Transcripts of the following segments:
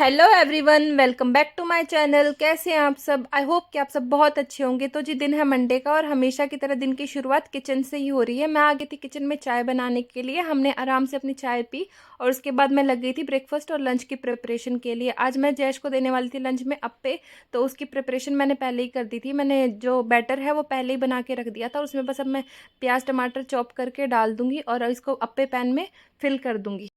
Hello everyone, welcome back to my channel. कैसे हैं आप सब? आई होप कि आप सब बहुत अच्छे होंगे। तो जी, दिन है मंडे का और हमेशा की तरह दिन की शुरुआत किचन से ही हो रही है। मैं आ गई थी किचन में चाय बनाने के लिए। हमने आराम से अपनी चाय पी और उसके बाद मैं लग गई थी ब्रेकफास्ट और लंच की प्रिपरेशन के लिए। आज मैं जैश को देने वाली थी लंच में अप्पे, तो उसकी प्रिपरेशन मैंने पहले ही कर दी थी। मैंने जो बैटर है वो पहले ही बना के रख दिया था। उसमें बस अब मैं प्याज टमाटर चॉप करके डाल दूंगी और इसको अप्पे पैन में फिल कर दूंगी।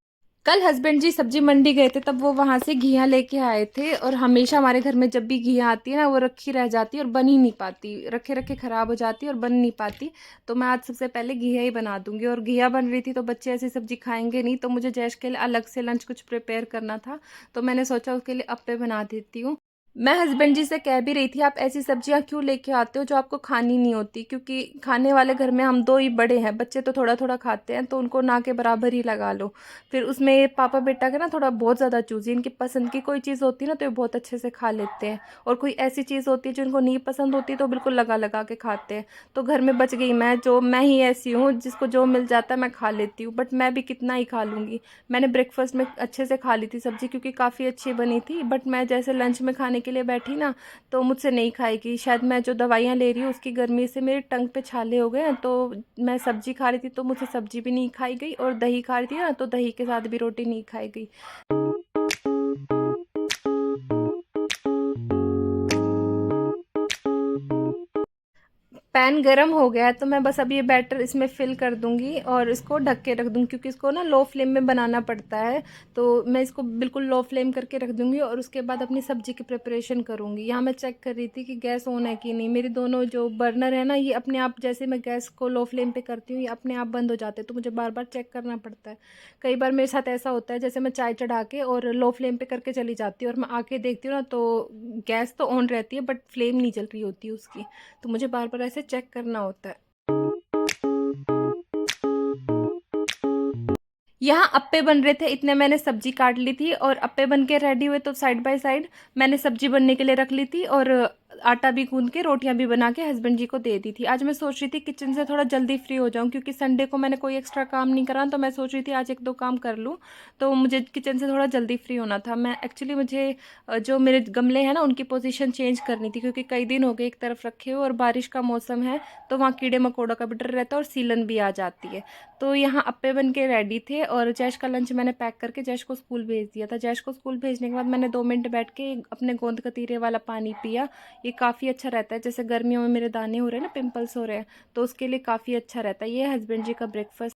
कल हस्बैंड जी सब्जी मंडी गए थे, तब वो वहां से घिया लेके आए थे। और हमेशा हमारे घर में जब भी घिया आती है ना, वो रखी रह जाती है और बन ही नहीं पाती, रखे रखे खराब हो जाती है और बन नहीं पाती। तो मैं आज सबसे पहले घिया ही बना दूंगी। और घिया बन रही थी तो बच्चे ऐसी सब्जी खाएंगे नहीं, तो मुझे जैश के लिए अलग से लंच कुछ प्रिपेयर करना था। तो मैंने सोचा उसके लिए अप्पे बना देती हूँ। मैं हस्बैंड जी से कह भी रही थी, आप ऐसी सब्जियां क्यों लेके आते हो जो आपको खानी नहीं होती, क्योंकि खाने वाले घर में हम दो ही बड़े हैं, बच्चे तो थोड़ा थोड़ा खाते हैं, तो उनको ना के बराबर ही लगा लो। फिर उसमें ये पापा बेटा का ना थोड़ा बहुत ज़्यादा चूजी, इनकी पसंद की कोई चीज़ होती है ना तो ये बहुत अच्छे से खा लेते हैं। और कोई ऐसी चीज़ होती है जो इनको नहीं पसंद होती तो बिल्कुल लगा लगा के खाते हैं। तो घर में बच गई मैं ही ऐसी हूँ जिसको जो मिल जाता है मैं खा लेती हूँ, बट मैं भी कितना ही खा लूँगी। मैंने ब्रेकफास्ट में अच्छे से खा ली थी सब्जी, क्योंकि काफ़ी अच्छी बनी थी, बट मैं जैसे लंच में खाने के लिए बैठी ना, तो मुझसे नहीं खाएगी। शायद मैं जो दवाइयाँ ले रही हूँ उसकी गर्मी से मेरे टंग पे छाले हो गए हैं। तो मैं सब्जी खा रही थी तो मुझसे सब्जी भी नहीं खाई गई, और दही खा रही थी ना तो दही के साथ भी रोटी नहीं खाई गई। पैन गरम हो गया है तो मैं बस अब ये बैटर इसमें फिल कर दूंगी और इसको ढक के रख दूंगी, क्योंकि इसको ना लो फ्लेम में बनाना पड़ता है। तो मैं इसको बिल्कुल लो फ्लेम करके रख दूंगी और उसके बाद अपनी सब्जी की प्रिपरेशन करूंगी। यहाँ मैं चेक कर रही थी कि गैस ऑन है कि नहीं। मेरी दोनों जो बर्नर है ना, ये अपने आप, जैसे मैं गैस को लो फ्लेम पे करती हूँ, ये अपने आप बंद हो जाते हैं, तो मुझे बार बार चेक करना पड़ता है। कई बार मेरे साथ ऐसा होता है, जैसे मैं चाय चढ़ा के और लो फ्लेम पे करके चली जाती हूँ और मैं आके देखती हूँ ना, तो गैस तो ऑन रहती है बट फ्लेम नहीं जल रही होती उसकी। तो मुझे बार बार ऐसे चेक करना होता है। यहाँ अप्पे बन रहे थे, इतने मैंने सब्जी काट ली थी और अप्पे बन के रेडी हुए, तो साइड बाय साइड मैंने सब्जी बनने के लिए रख ली थी और आटा भी गूंद के रोटियां भी बना के हस्बैंड जी को दे दी थी। आज मैं सोच रही थी किचन से थोड़ा जल्दी फ्री हो जाऊं, क्योंकि संडे को मैंने कोई एक्स्ट्रा काम नहीं करा, तो मैं सोच रही थी आज एक दो काम कर लूं। तो मुझे किचन से थोड़ा जल्दी फ्री होना था। मैं एक्चुअली मुझे जो मेरे गमले हैं ना उनकी पोजीशन चेंज करनी थी, क्योंकि कई दिन हो गए एक तरफ रखे हुए और बारिश का मौसम है, तो वहाँ कीड़े मकोड़ों का भी डर रहता है और सीलन भी आ जाती है। तो यहाँ अप्पे बन के रेडी थे और जैश का लंच मैंने पैक करके जैश को स्कूल भेज दिया था। जैश को स्कूल भेजने के बाद मैंने 2 मिनट बैठ के अपने गोंद कतीरे वाला पानी पिया। ये काफ़ी अच्छा रहता है, जैसे गर्मियों में मेरे दाने हो रहे हैं ना, पिंपल्स हो रहे हैं, तो उसके लिए काफ़ी अच्छा रहता है। ये हस्बैंड जी का ब्रेकफास्ट।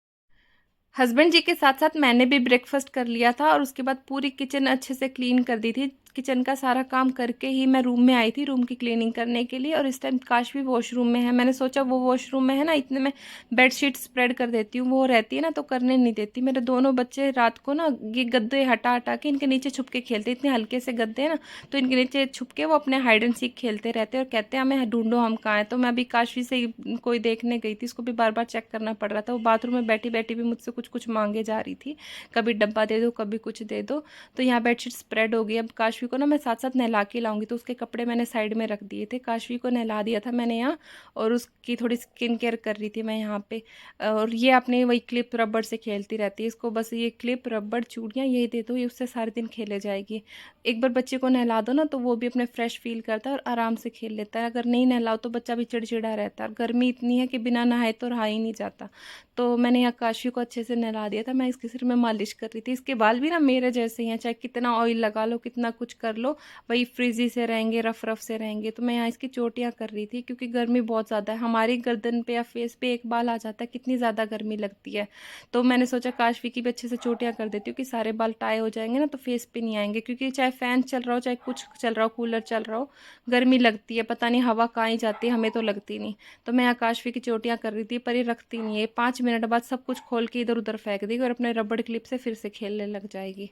हस्बैंड जी के साथ साथ मैंने भी ब्रेकफास्ट कर लिया था और उसके बाद पूरी किचन अच्छे से क्लीन कर दी थी। किचन का सारा काम करके ही मैं रूम में आई थी, रूम की क्लीनिंग करने के लिए। और इस टाइम काश भी वॉशरूम में है। मैंने सोचा वो वॉशरूम में है ना, इतने में बेडशीट स्प्रेड कर देती हूँ, वो रहती है ना तो करने नहीं देती। मेरे दोनों बच्चे रात को ना ये गद्दे हटा हटा के इनके नीचे छुप के खेलते, इतने हल्के से गद्दे हैं ना, तो इनके नीचे छुप के वो अपने हाइड एंड सीक खेलते रहते हैं और कहते हैं हमें ढूंढो हम कहाँ हैं। तो मैं अभी काशवी से कोई देखने गई थी, उसको भी बार बार चेक करना पड़ रहा था। वो बाथरूम में बैठी बैठी भी मुझसे कुछ कुछ मांगे जा रही थी, कभी डब्बा दे दो कभी कुछ दे दो। तो यहाँ बेडशीट स्प्रेड हो गई। अब काशवी को ना मैं साथ साथ नहला के लाऊंगी, तो उसके कपड़े मैंने साइड में रख दिए थे। काशवी को नहला दिया था मैंने यहाँ, और उसकी थोड़ी स्किन केयर कर रही थी मैं यहाँ पे। और ये अपने वही क्लिप रबड़ से खेलती रहती है, इसको बस ये क्लिप रबड़ चूड़ियाँ यही दे दो, ये उससे सारे दिन खेले जाएगी। एक बार बच्चे को नहला दो ना तो वो भी अपने फ्रेश फील करता है और आराम से खेल लेता है। अगर नहीं नहलाओ तो बच्चा भी चिड़चिड़ा रहता है, और गर्मी इतनी है कि बिना नहाए तो रहा ही नहीं जाता। तो मैंने यहाँ काशी को अच्छे से नहला दिया था। मैं इसके सिर में मालिश कर रही थी। इसके बाल भी ना मेरे जैसे ही हैं, चाहे कितना ऑयल लगा लो कितना कुछ कर लो, वही फ्रिजी से रहेंगे, रफ रफ से रहेंगे। तो मैं यहाँ इसकी चोटियाँ कर रही थी, क्योंकि गर्मी बहुत ज़्यादा है। हमारी गर्दन पे या फेस पे एक बाल आ जाता है, कितनी ज़्यादा गर्मी लगती है। तो मैंने सोचा काशवी की भी अच्छे से चोटियाँ कर देती हूँ, कि सारे बाल टाई हो जाएंगे ना तो फेस पे नहीं आएंगे, क्योंकि चाहे फैन चल रहा हो चाहे कुछ चल रहा हो, कूलर चल रहा हो, गर्मी लगती है। पता नहीं हवा कहाँ ही जाती है, हमें तो लगती नहीं। तो मैं आकाशवी की चोटियाँ कर रही थी, पर ये रखती नहीं है। 5 मिनट बाद सब कुछ खोल के इधर उधर फेंक देगी और अपने रबड़ क्लिप से फिर से खेलने लग जाएगी।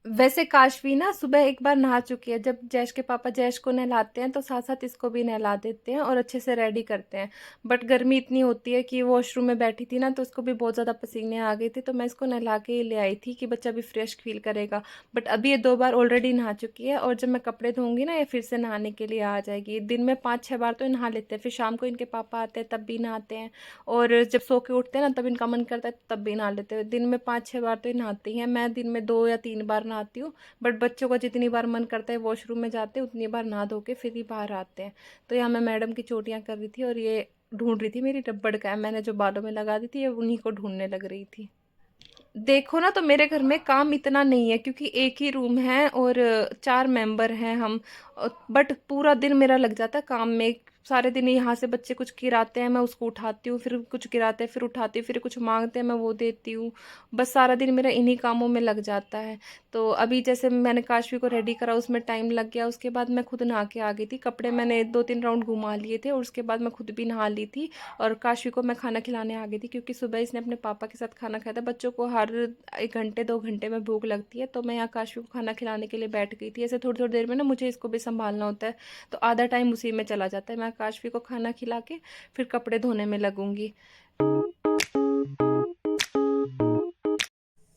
वैसे काशवी ना सुबह एक बार नहा चुकी है। जब जैश के पापा जैश को नहलाते हैं तो साथ साथ इसको भी नहला देते हैं और अच्छे से रेडी करते हैं। बट गर्मी इतनी होती है कि वॉशरूम में बैठी थी ना, तो उसको भी बहुत ज़्यादा पसीने आ गए थे, तो मैं इसको नहला के ही ले आई थी कि बच्चा भी फ्रेश फील करेगा। बट अभी ये 2 बार ऑलरेडी नहा चुकी है, और जब मैं कपड़े धोऊंगी ना ये फिर से नहाने के लिए आ जाएगी। दिन में 5-6 बार तो ये नहा लेते हैं, फिर शाम को इनके पापा आते हैं तब भी नहाते हैं, और जब सो के उठते हैं ना तब इनका मन करता है तब भी नहा लेते हैं। दिन में 5-6 बार तो ये नहाती हैं। मैं दिन में 2 या 3 बार नहाती हूँ, बट बच्चों का जितनी बार मन करता है वॉशरूम में जाते हैं उतनी बार नहा धो के फिर ही बाहर आते हैं। तो यहाँ मैं मैडम की चोटियाँ कर रही थी और ये ढूंढ रही थी मेरी रबड़ का, मैंने जो बालों में लगा दी थी ये उन्हीं को ढूंढने लग रही थी। देखो ना, तो मेरे घर में काम इतना नहीं है क्योंकि एक ही रूम है और 4 मेंबर हैं हम। बट पूरा दिन मेरा लग जाता है काम में। सारे दिन यहाँ से बच्चे कुछ गिराते हैं, मैं उसको उठाती हूँ, फिर कुछ गिराते हैं फिर उठाती हूँ, फिर कुछ मांगते हैं मैं वो देती हूँ। बस सारा दिन मेरा इन्हीं कामों में लग जाता है। तो अभी जैसे मैंने काशवी को रेडी करा, उसमें टाइम लग गया। उसके बाद मैं खुद नहा के आ गई थी, कपड़े मैंने 2-3 राउंड घुमा लिए थे और उसके बाद मैं खुद भी नहा ली थी। और काशवी को मैं खाना खिलाने आ गई थी क्योंकि सुबह इसने अपने पापा के साथ खाना खाया था। बच्चों को हर 1 घंटे 2 घंटे में भूख लगती है, तो मैं यहाँ काशवी को खाना खिलाने के लिए बैठ गई थी। ऐसे थोड़ी थोड़ी देर में ना मुझे इसको भी संभालना होता है, तो आधा टाइम उसी में चला जाता है। मैं काशवी को खाना खिला के फिर कपड़े धोने में लगूंगी।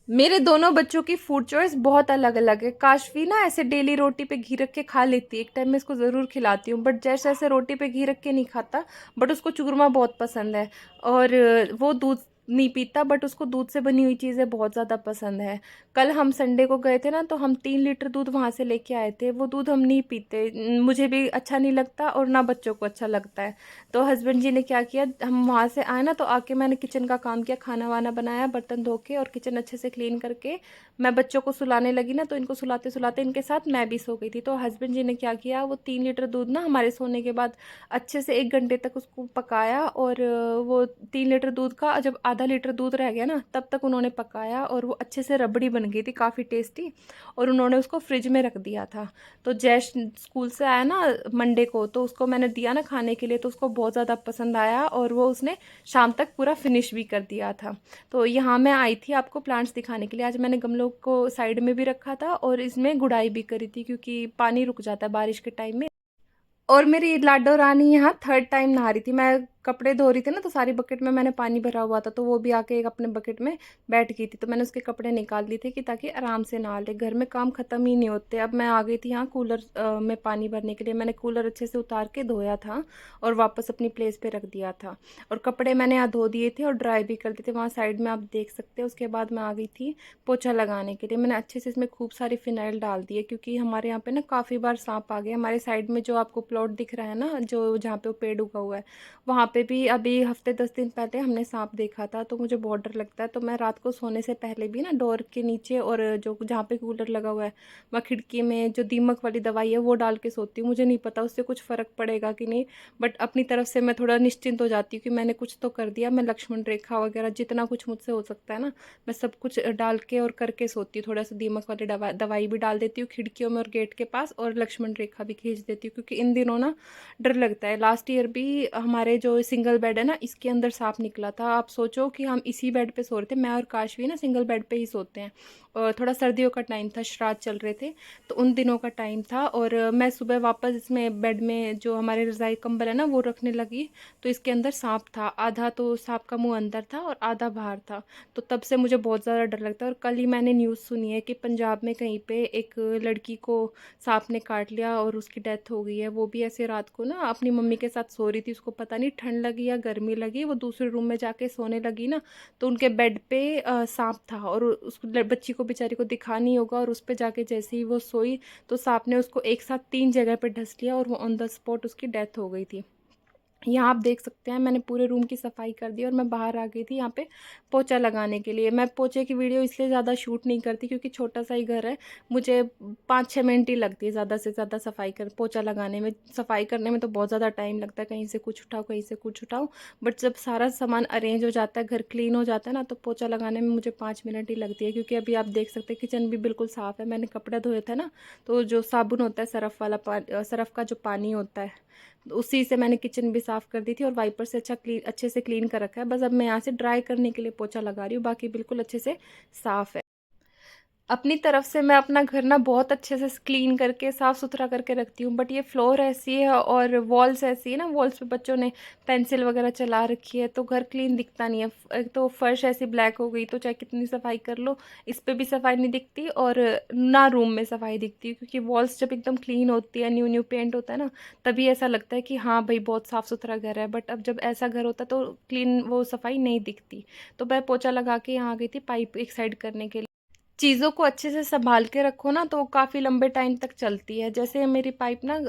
मेरे दोनों बच्चों की फूड चॉइस बहुत अलग अलग है। काशवी ना ऐसे डेली रोटी पे घी रख के खा लेती है, एक टाइम मैं इसको ज़रूर खिलाती हूँ, बट जैसे ऐसे रोटी पे घी रख के नहीं खाता। बट उसको चूरमा बहुत पसंद है। और वो दूध नहीं पीता, बट उसको दूध से बनी हुई चीज़ें बहुत ज़्यादा पसंद है। कल हम संडे को गए थे ना, तो हम 3 लीटर दूध वहाँ से लेके आए थे। वो दूध हम नहीं पीते, मुझे भी अच्छा नहीं लगता और ना बच्चों को अच्छा लगता है। तो हस्बैंड जी ने क्या किया, हम वहाँ से आए ना तो आके मैंने किचन का काम किया, खाना वाना बनाया, बर्तन धो के और किचन अच्छे से क्लीन करके मैं बच्चों को सुलाने लगी ना, तो इनको सुलाते सुलाते इनके साथ मैं भी सो गई थी। तो हस्बैंड जी ने क्या किया, वो 3 लीटर दूध ना हमारे सोने के बाद अच्छे से 1 घंटे तक उसको पकाया। और वो 3 लीटर दूध का जब आधा लीटर दूध रह गया ना, तब तक उन्होंने पकाया और वो अच्छे से रबड़ी बन गई थी, काफ़ी टेस्टी। और उन्होंने उसको फ्रिज में रख दिया था। तो जैश स्कूल से आया ना मंडे को, तो उसको मैंने दिया ना खाने के लिए, तो उसको बहुत ज़्यादा पसंद आया और वो उसने शाम तक पूरा फिनिश भी कर दिया था। तो यहाँ मैं आई थी आपको प्लांट्स दिखाने के लिए। आज मैंने गमलों को साइड में भी रखा था और इसमें गुड़ाई भी करी थी क्योंकि पानी रुक जाता है बारिश के टाइम में। और मेरी लाडो रानी यहाँ 3rd टाइम नहा रही थी। मैं कपड़े धो रही थी ना, तो सारी बकेट में मैंने पानी भरा हुआ था, तो वो भी आके एक अपने बकेट में बैठ गई थी। तो मैंने उसके कपड़े निकाल लिए थे कि ताकि आराम से नहा ले। घर में काम खत्म ही नहीं होते। अब मैं आ गई थी यहाँ कूलर में पानी भरने के लिए। मैंने कूलर अच्छे से उतार के धोया था और वापस अपनी प्लेस पे रख दिया था। और कपड़े मैंने यहाँ धो दिए थे और ड्राई भी कर दिए थे, वहाँ साइड में आप देख सकते हैं। उसके बाद मैं आ गई थी पोछा लगाने के लिए। मैंने अच्छे से इसमें खूब सारी फिनाइल डाल दी है क्योंकि हमारे यहाँ पे ना काफ़ी बार सांप आ गए। हमारे साइड में जो आपको प्लॉट दिख रहा है ना, जो जहाँ पे वो पेड़ उगा हुआ है, वहाँ पे भी अभी हफ्ते 10 दिन पहले हमने सांप देखा था। तो मुझे बहुत डर लगता है, तो मैं रात को सोने से पहले भी ना डोर के नीचे और जो जहाँ पे कूलर लगा हुआ है वहाँ खिड़की में जो दीमक वाली दवाई है वो डाल के सोती हूँ। मुझे नहीं पता उससे कुछ फ़र्क पड़ेगा कि नहीं, बट अपनी तरफ से मैं थोड़ा निश्चिंत हो जाती हूँ कि मैंने कुछ तो कर दिया। मैं लक्ष्मण रेखा वगैरह जितना कुछ मुझसे हो सकता है ना, मैं सब कुछ डाल के और करके सोती हूँ। थोड़ा सा दीमक वाली दवाई भी डाल देती हूँ खिड़कियों में और गेट के पास, और लक्ष्मण रेखा भी खींच देती हूँ क्योंकि इन दिनों ना डर लगता है। लास्ट ईयर भी हमारे जो सिंगल बेड है ना, इसके अंदर सांप निकला था। आप सोचो कि हम इसी बेड पे सो रहे थे, मैं और काशवी ना सिंगल बेड पे ही सोते हैं। और थोड़ा सर्दियों का टाइम था, श्राद्ध चल रहे थे, तो उन दिनों का टाइम था। और मैं सुबह वापस इसमें बेड में जो हमारे रज़ाई कंबल है ना वो रखने लगी, तो इसके अंदर सांप था। आधा तो सांप का मुंह अंदर था और आधा बाहर था। तो तब से मुझे बहुत ज़्यादा डर लगता है। और कल ही मैंने न्यूज़ सुनी है कि पंजाब में कहीं पे एक लड़की को सांप ने काट लिया और उसकी डेथ हो गई है। वो भी ऐसे रात को ना अपनी मम्मी के साथ सो रही थी, उसको पता नहीं ठंड लगी या गर्मी लगी, वो दूसरे रूम में जाके सोने लगी ना, तो उनके बेड पे सांप था और उस बच्ची को बेचारी को दिखा नहीं होगा, और उस पे जाके जैसे ही वो सोई तो सांप ने उसको एक साथ 3 जगह पे ढस लिया और वो ऑन द स्पॉट उसकी डेथ हो गई थी। यहाँ आप देख सकते हैं मैंने पूरे रूम की सफाई कर दी और मैं बाहर आ गई थी यहाँ पे पोछा लगाने के लिए। मैं पोछे की वीडियो इसलिए ज़्यादा शूट नहीं करती क्योंकि छोटा सा ही घर है, मुझे 5-6 मिनट ही लगती है ज़्यादा से ज़्यादा सफाई कर पोछा लगाने में। सफाई करने में तो बहुत ज़्यादा टाइम लगता है, कहीं से कुछ उठाओ कहीं से कुछ उठाओ। बट जब सारा सामान अरेंज हो जाता है, घर क्लीन हो जाता है ना, तो पोछा लगाने में मुझे 5 मिनट ही लगती है। क्योंकि अभी आप देख सकते हैं किचन भी बिल्कुल साफ़ है। मैंने कपड़े धोए थे ना, तो जो साबुन होता है सरफ़ वाला सरफ़ का जो पानी होता है, तो उसी से मैंने किचन भी साफ़ कर दी थी और वाइपर से अच्छे से क्लीन कर रखा है। बस अब मैं यहाँ से ड्राई करने के लिए पोछा लगा रही हूँ, बाकी बिल्कुल अच्छे से साफ़ है। अपनी तरफ से मैं अपना घर ना बहुत अच्छे से क्लीन करके साफ़ सुथरा करके रखती हूँ, बट ये फ्लोर ऐसी है और वॉल्स ऐसी है ना, वॉल्स पे बच्चों ने पेंसिल वगैरह चला रखी है, तो घर क्लीन दिखता नहीं है। एक तो फर्श ऐसी ब्लैक हो गई, तो चाहे कितनी सफाई कर लो इस पे भी सफाई नहीं दिखती और ना रूम में सफाई दिखती है। क्योंकि वॉल्स जब एकदम क्लीन होती है, न्यू न्यू पेंट होता है ना, तभी ऐसा लगता है कि हाँ भाई बहुत साफ़ सुथरा घर है। बट अब जब ऐसा घर होता है तो क्लीन वो सफाई नहीं दिखती। तो मैं पोछा लगा के यहाँ आ गई थी पाइप एक साइड करने के लिए। चीज़ों को अच्छे से सँभाल के रखो ना तो वो काफ़ी लंबे टाइम तक चलती है। जैसे मेरी पाइप ना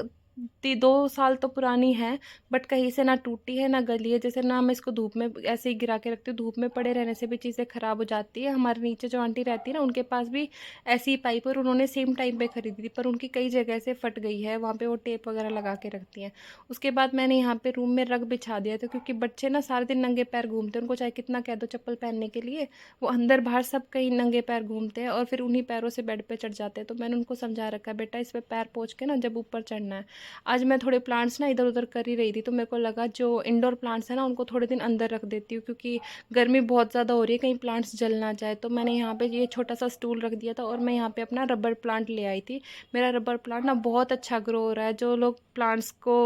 ती 2 साल तो पुरानी है, बट कहीं से ना टूटी है ना गली है। जैसे ना मैं इसको धूप में ऐसे ही गिरा के रखती हूँ, धूप में पड़े रहने से भी चीज़ें ख़राब हो जाती है। हमारे नीचे जो आंटी रहती है ना, उनके पास भी ऐसी ही पाइप है और उन्होंने सेम टाइम पे खरीदी थी, पर उनकी कई जगह से फट गई है, वहाँ पे वो टेप वगैरह लगा के रखती हैं। उसके बाद मैंने यहाँ पे रूम में रग बिछा दिया था, क्योंकि बच्चे ना सारे दिन नंगे पैर घूमते हैं, उनको चाहे कितना कह दो चप्पल पहनने के लिए, वो अंदर बाहर सब कहीं नंगे पैर घूमते हैं और फिर उन्हीं पैरों से बेड पे चढ़ जाते हैं। तो मैंने उनको समझा रखा है, बेटा इस पे पैर पोंछ के ना जब ऊपर चढ़ना है। आज मैं थोड़े प्लांट्स ना इधर उधर कर ही रही थी, तो मेरे को लगा जो इंडोर प्लांट्स है ना उनको थोड़े दिन अंदर रख देती हूँ, क्योंकि गर्मी बहुत ज़्यादा हो रही है, कहीं प्लांट्स जल ना जाए। तो मैंने यहाँ पे ये छोटा सा स्टूल रख दिया था और मैं यहाँ पे अपना रबर प्लांट ले आई थी। मेरा रबर प्लांट ना बहुत अच्छा ग्रो हो रहा है। जो लोग प्लांट्स को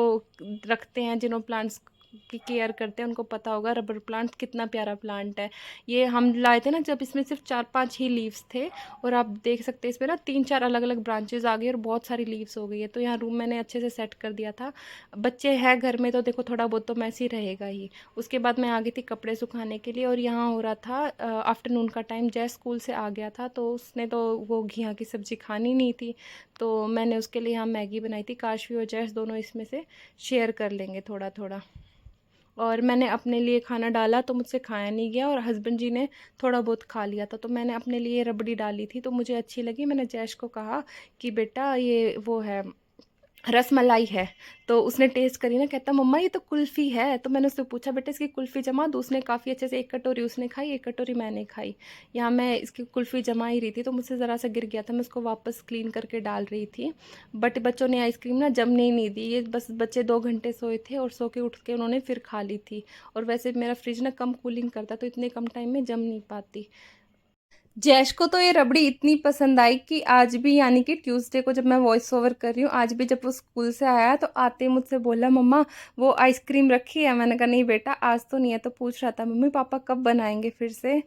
रखते हैं, जिन्होंने प्लांट्स की केयर करते हैं, उनको पता होगा रबर प्लांट कितना प्यारा प्लांट है। ये हम लाए थे ना जब इसमें सिर्फ 4-5 ही लीव्स थे, और आप देख सकते हैं इसमें ना 3-4 अलग अलग ब्रांचेस आ गई और बहुत सारी लीव्स हो गई है। तो यहाँ रूम मैंने अच्छे से सेट कर दिया था। बच्चे हैं घर में तो देखो थोड़ा बहुत तो मैसी रहेगा ही। उसके बाद मैं आ गई थी कपड़े सुखाने के लिए, और यहाँ हो रहा था आफ्टरनून का टाइम। जय स्कूल से आ गया था तो उसने तो वो घिया की सब्ज़ी खानी नहीं थी, तो मैंने उसके लिए यहाँ मैगी बनाई थी। काशवी और जैस दोनों इसमें से शेयर कर लेंगे थोड़ा थोड़ा। और मैंने अपने लिए खाना डाला तो मुझसे खाया नहीं गया, और हस्बैंड जी ने थोड़ा बहुत खा लिया था। तो मैंने अपने लिए रबड़ी डाली थी तो मुझे अच्छी लगी। मैंने जैश को कहा कि बेटा ये वो है, रस मलाई है। तो उसने टेस्ट करी ना, कहता मम्मा ये तो कुल्फ़ी है। तो मैंने उससे पूछा बेटा इसकी कुल्फ़ी जमा दो। उसने काफ़ी अच्छे से एक कटोरी उसने खाई, एक कटोरी मैंने खाई। यहाँ मैं इसकी कुल्फ़ी जमा ही रही थी तो मुझसे ज़रा सा गिर गया था, मैं उसको वापस क्लीन करके डाल रही थी। बट बच्चों ने आइसक्रीम ना जमने ही नहीं दी। ये बस बच्चे 2 घंटे सोए थे और सो के उठ के उन्होंने फिर खा ली थी। और वैसे मेरा फ्रिज ना कम कूलिंग करता, तो इतने कम टाइम में जम नहीं पाती। जैश को तो ये रबड़ी इतनी पसंद आई कि आज भी, यानी कि ट्यूसडे को जब मैं वॉइस ओवर कर रही हूँ, आज भी जब वो स्कूल से आया तो आते ही मुझसे बोला मम्मा वो आइसक्रीम रखी है। मैंने कहा नहीं बेटा आज तो नहीं है। तो पूछ रहा था मम्मी पापा कब बनाएंगे फिर से।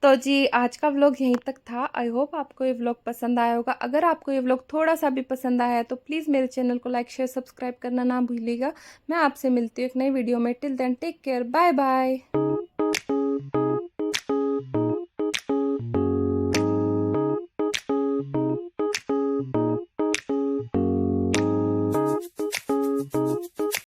तो जी आज का व्लॉग यहीं तक था। आई होप आपको ये व्लॉग पसंद आया होगा। अगर आपको ये व्लॉग थोड़ा सा भी पसंद आया है तो प्लीज़ मेरे चैनल को लाइक शेयर सब्सक्राइब करना ना भूलिएगा। मैं आपसे मिलती हूँ एक नई वीडियो में। Till then take care, bye bye.